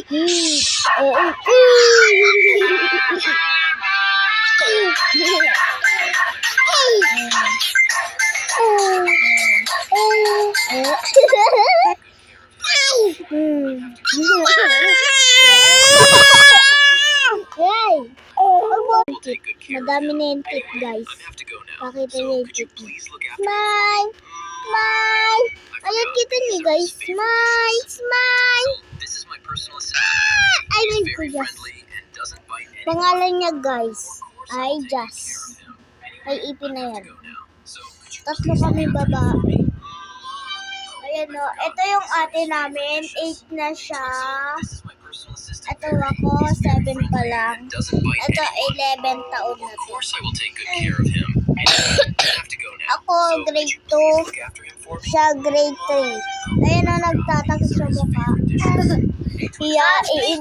Madami na yung tip, guys. Pakita niyo yung tip. Smile! Smile! Ayan, kita niyo, guys. Smile! Smile! I mean, Jazz. Pangalan niya, guys, ay Jazz. Ay ipin na yan. Tatlo kami babae. Ayan o. Ito yung ate namin. 8 na siya. Ito ako, 7 pa lang. Ito, 11 taon na to. Ako, grade 2. Siya, grade 3. Ayan o, nagtatakot sa mukha. Iyain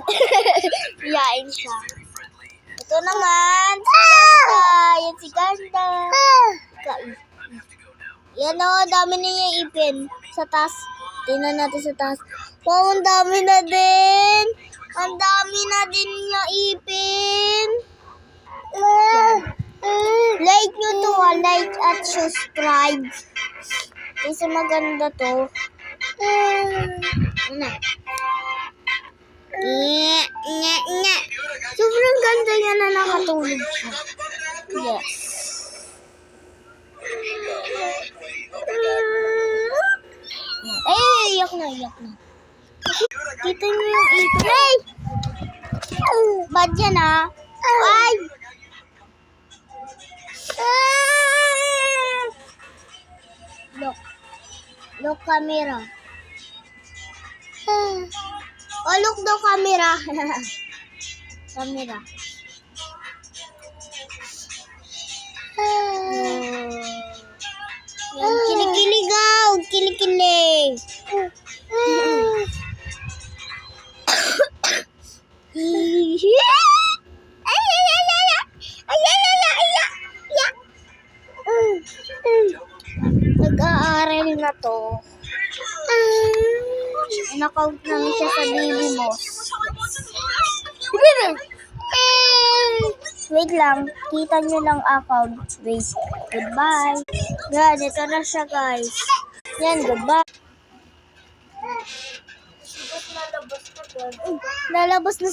siya. Ito naman, si Ganda. Yan si Ganda. Yan o, dami na yung ipin. Sa taas. Tingnan natin sa taas. Wow, ang dami na din. Ang dami na din yung ipin. Like nyo to, like at subscribe. Kasi maganda to. Sobrang ganda niya na nakatulog siya. Yes. Ay, iyak na, iyak na. Kita niyo yung ipin. Hey! Bad yan ah. Ay! Look. Look camera. Oh, look the camera. Camera. Yan, kilikiligaw. Kilikilig. Nag-aaral na to. In-account namin siya sa Baby Moss. Wait lang. Kita nyo lang account. Wait. Goodbye. Yan, ito na siya, guys. Yan, goodbye. Lalabas na.